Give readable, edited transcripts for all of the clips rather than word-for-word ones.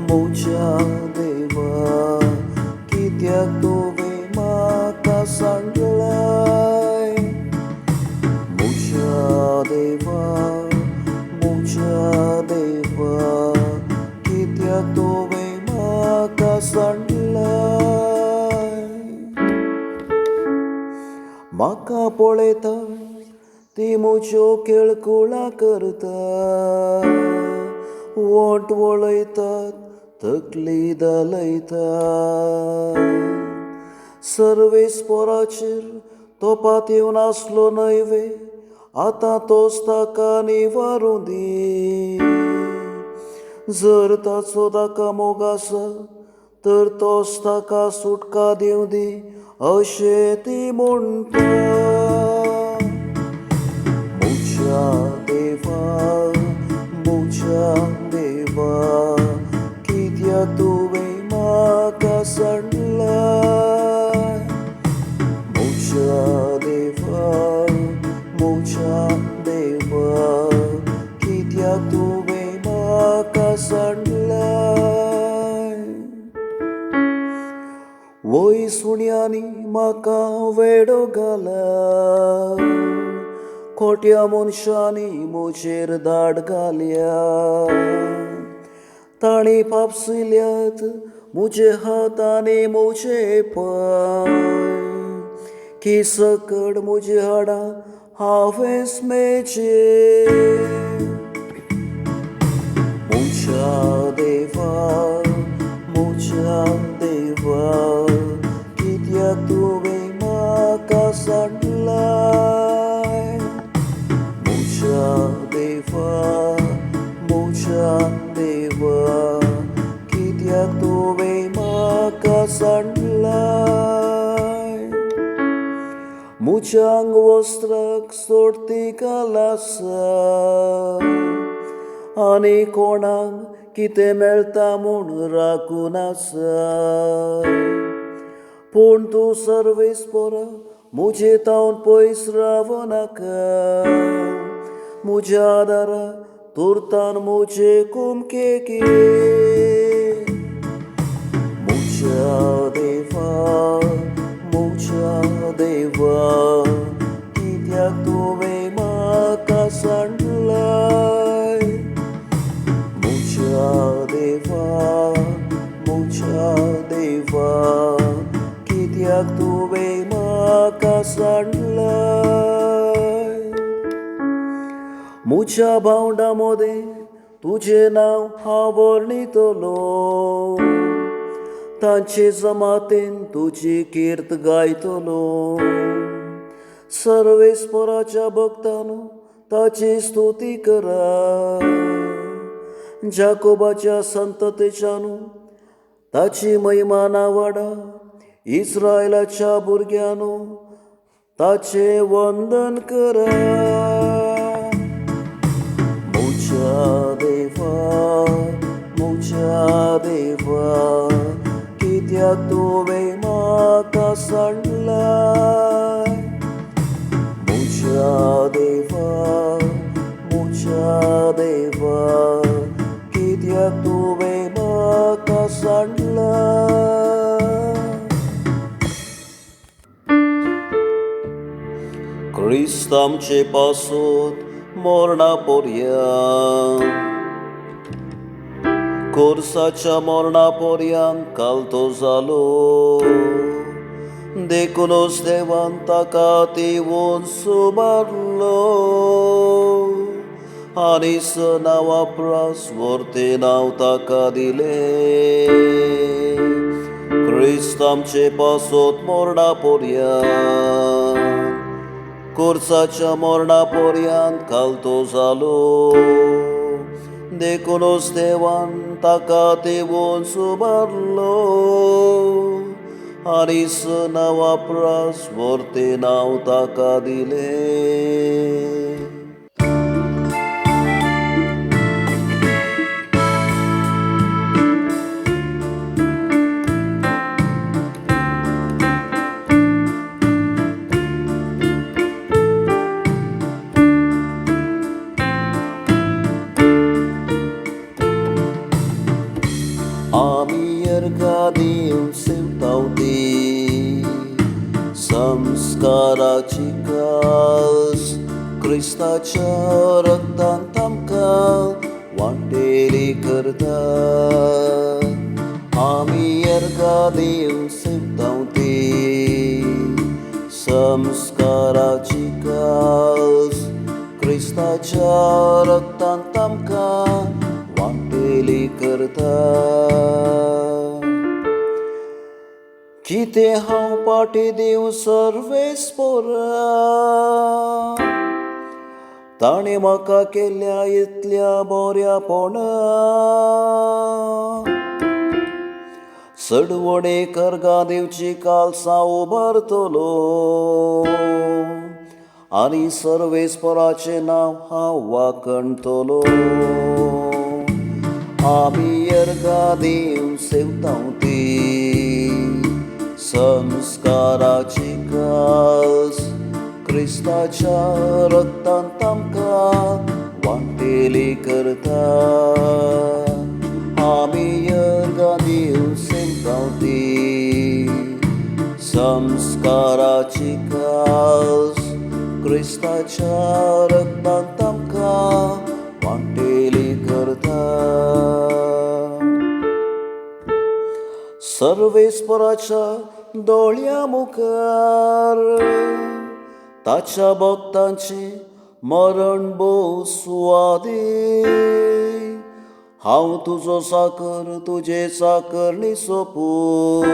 मोच्या देवा कित्याक तुवें म्हाका सांडलाय. मोच्या देवा कित्याक तुवें म्हाका सांडलाय. म्हाका पळयता ती म्हज्यो केळकुळां करता, वोट वळयतात तकली दालयतात. सर्वेस्पराचेर तोपात येवन आसलो न्हय, आतां तोच ताका निवारूं दी. जर ताचो ताका मोग आसा तर तोच ताका सुटका दिवं दी, अशें ती म्हणटा. मोच्या देवा कित्याक तुवें म्हाका सांडलाय. मोच्या देवा कित्याक तुवें म्हाका सांडलाय. वय सुण्यांनी म्हाका वेडो घाला, खोट्या मनशांनी म्हजेर धाड घाल्या. ताणी पापसिल्ल्यात म्हजे हात आनी म्हजे पांय, की सकड म्हजी हाडां हांवें मेजे. मोच्या देवा कित्याक तुवें म्हाका सांडलाय. मोच्या देवा कित्याक तुवें म्हाका सांडलाय. म्हज्या अंगवस्त्राक सोडती घाल आसा, आनी कोणाक कितें मेळटा म्हूण राखून आसा. पूण तूं सर्वेस्परा म्हजे तावन पयस रावनाका. म्हज्या आदारा तुर्तान म्हजे कुमके घे. मोच्या देवा कित्याक तुवें म्हाका सांडलाय. मोच्या देवा कित्याक तुवें म्हाका सांडलाय. म्हज्या भावंडा मदें तुजें नांव हांव वर्णितलो, तांचे जमातेन तुजी किर्त गायतलो. सर्वेस्पराच्या भक्तांनो ताची स्तुती करा. जाकोबाच्या संततेच्यानू ताची महिमा वाडा. इस्रायलाच्या भुरग्यांनो ताचे वंदन करा. मोच्या देवा कित्याक तुवें म्हाका सांडलाय. मोच्या देवा कित्याक तुवें म्हाका सांडलाय. क्रिस्त आमचे पासून मरणा पर्यंत, कोर्साच्या मरणा पर्यंत कालतो जालो. देखूनच देवान ताका तिवून सुमारलो, आनी नावाप्रास वर्ते नांव ताका दिले. क्रिस्त आमचे पासून मरणा पर्यंत, कोर्साच्या मरणा पर्यंत कालतो जालो. देखूनच देवान ताका तिवून सुमारलो, आनी नावाप्रास वर्ते नांव ताका दिले. रक्तान तामकां वांटेली करता. आमी येरगां दिवन सेवतां ती संस्काराची कास क्रिस्ताच्या रक्तान तामकां वांटेली करता. कितें हांव पाटी दिवं सर्वेस्परा, ताणें म्हाका केल्या इतल्या बऱ्यापणा. चडवडे कर्गां दिवची कालसां उबारतलो आनी सर्वेस्पराचें नांव हांव वाखणतलो. आमी येरगां दिवन सेवतां ती संस्काराची कास क्रिस्ताच्या रक्तान तामकां वांटेली करता. आमी येरगां दिवन सेवतां ती संस्काराची कास क्रिस्ताच्या रक्तान तामकां वांटेली करता. सर्वेस्पराच्या दोळ्या मुखार ताच्या भक्तांचें मरण भोव सुवादी. हांव तुजो साकर तुजे साकरणी सोपून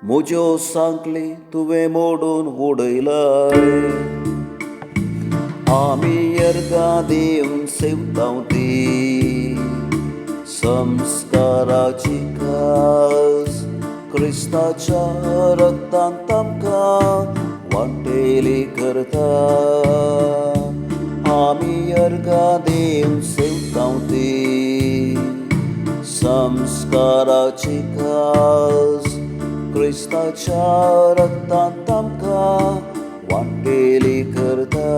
म्हज्यो सांकली तुवें मोडून उडयलाय. आमी येरगां दिवन सेवतां ती संस्काराची कास क्रिस्ताच्या रक्तान तामकां वांटेली करता. आमी येरगां दिवन सेवतां ती संस्काराची कास क्रिस्ताच्या रक्तान तामकां वांटेली करता.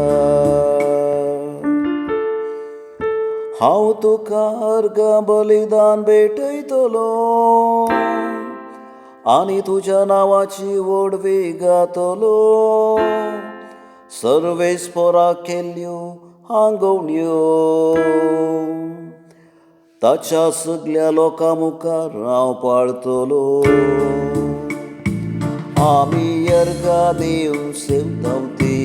हांव तुका अर्गां बलिदान भेटयतलो आनी तुज्या नांवाची वडवी गातलो. सर्वेस्पराक केल्ल्यो आंगवण्यो ताच्या सगळ्या लोकां मुखार हांव पाळटलो. आमी येरगां दिवन सेवतां ती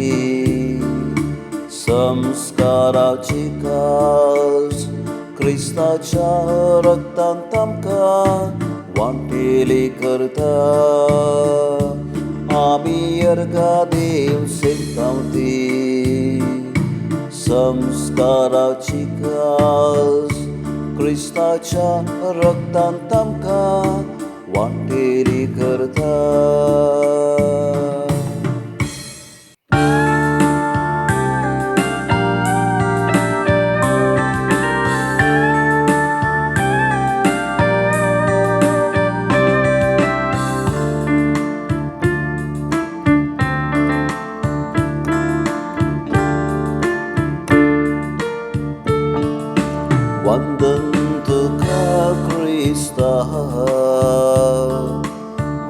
संस्काराची कास क्रिस्ताच्या रक्तान तामकां वांटेली करता. आमी येरगां दिवन सेवतां ती संस्काराची कास क्रिस्ताच्या रक्तान तामकां वांटेली करता. वंदन तुका क्रिस्ता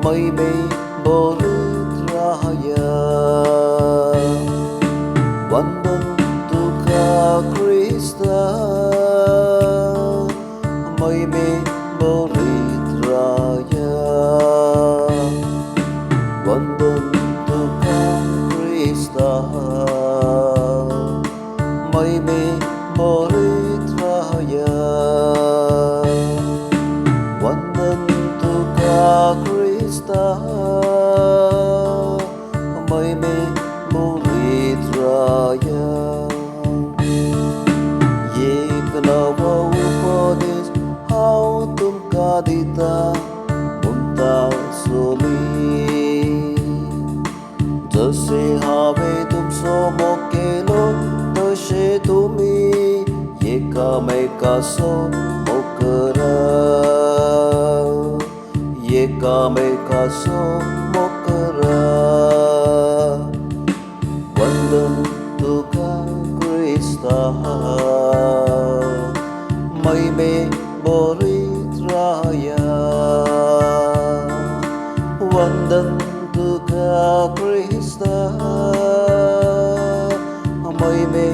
महिमे बोलीत राहया. वंदन तुका क्रिस्ता महिमे बोलीत राहया. वंदन तुका क्रिस्ता महिमे बोलीत राहया. वंदन तुका क्रिस्ता महिमे बोलीत राहया. एक नवो उपदेश हांव तुमकां दिता म्हणटा सोली. जशे हांवें तुमचो मोग केलो तशे तुमी एकामेकाचो मोग करा. एकामेकाचो मोग करा. वंदन तुका क्रिस्ता महिमे बोलीत राहया. वंदन तुका क्रिस्ता महिमे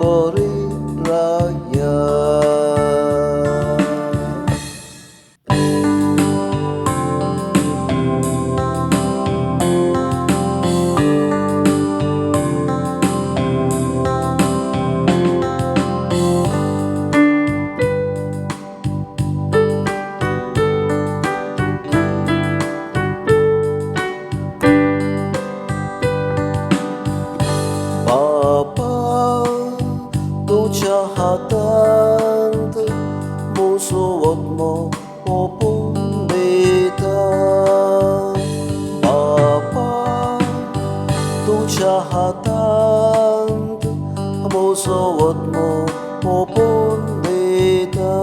बरे राया. तुझ्या हातात मुसोवत्मो ओपून देता. बापा तुझ्या हातात मुसोवत्मो ओपून देता.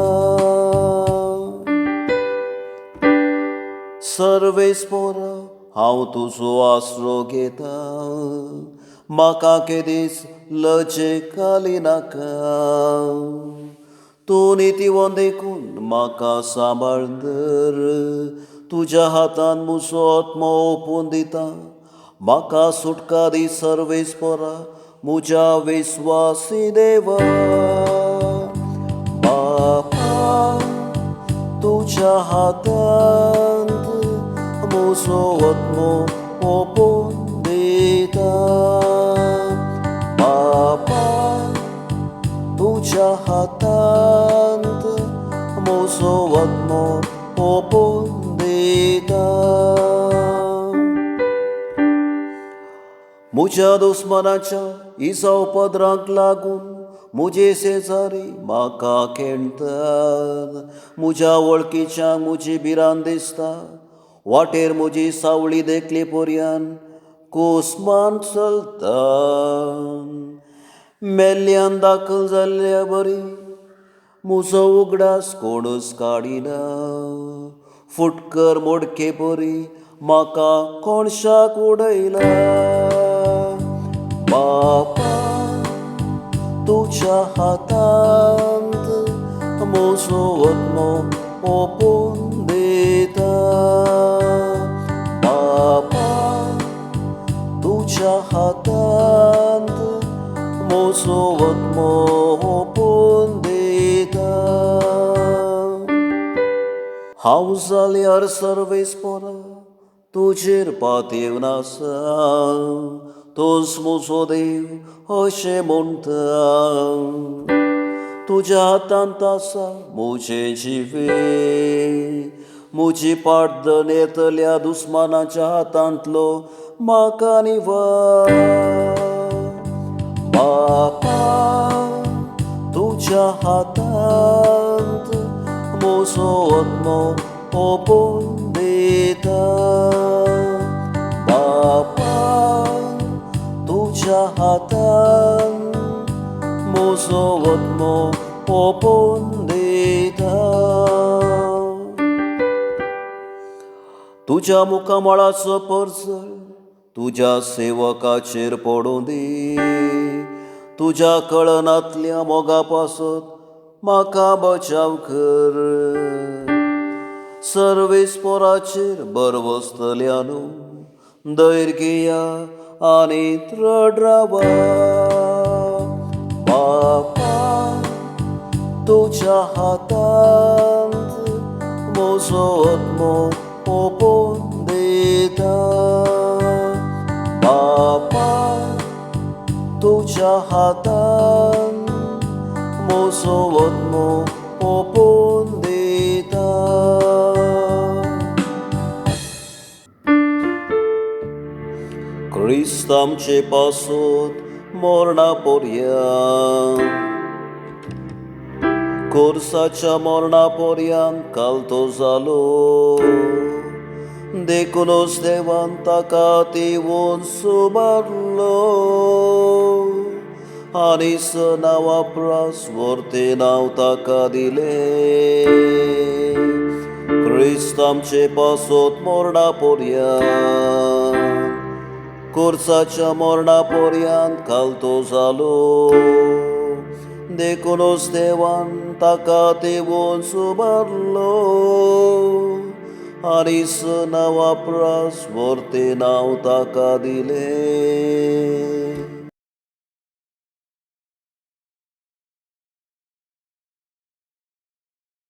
सर्वेस्परा हांव तुजो आसरो घेता. म्हाका केदीच लजेक घाली नाका. तूं नितीवन देखून म्हाका सांबाळ दर. तुज्या हातान मुसो आत्मो ओपून दिता. म्हाका सुटका दी सर्वेस्परा म्हज्या विस्वासी देवा. बापा तुज्या हातान मुसो आत्मो ओपून देता. बापा तुझ्या हातांत म्हजो आत्मो ओपून देता. म्हज्या दुस्मनाच्या इजा उपद्रांक लागून म्हजे शेजारी म्हाका खेणटात. म्हज्या वळखीच्यांक म्हजी भिरांत दिसता. वाटेर म्हजी सावळी देखले पर्यान कोसमान चलता. मेल्ल्यान दाखल जाल्ल्या बरी म्हजो उगडास कोणूच काडिना. फुटकर मोडके बरी म्हाका कोणशाक उडयला. बापा तुज्या हातांत म्हजो आत्मो ओपून देता. बापा तुझ्या हातांत म्हजो आत्मो ओपून देता. हांव जाल्यार सर्वेस्परा तुजेर पातयेवन आसा. तोच म्हजो देव अशें म्हणटा. तुज्या हातांत आसा म्हजें जिवीत. म्हजी पाड्डण येतल्या दुस्मानाच्या हातांतलो म्हाका निवार. बापा तुज्या हातांत म्हजो आत्मो ओपून देता. बापा तुज्या हातांत म्हजो आत्मो ओपून देता. तुज्या मुखामळाचो परजळ तुज्या सेवकाचेर पडूं दी. तुज्या कळनांतल्या मोगा पासत म्हाका बचाव कर. सर्वेस्पराचेर बरवस्तल्या न्हू धैर्य घेया आनी दृढ रावा. बापा तुज्या हातांत म्हजो आत्मो ओपून देता. बापा तुज्या हातांत म्हजो आत्मो ओपून देता. क्रिस्त आमचे पासत मरणा पर्यंत कोर्साच्या मरणा पर्यंत कालतो जालो. देखूनच देवान ताका तिवून सुबारलो आनी नांवा प्रास वर्ते नांव ताका दिले. क्रिस्त आमचे पासत मरणा पर्यंत कोर्साच्या मरणा पर्यंत कालतो जालो. देखूनच देवान ताका तिवून सुबारलो आनी नांवा प्रास वर्ते नांव ताका दिले.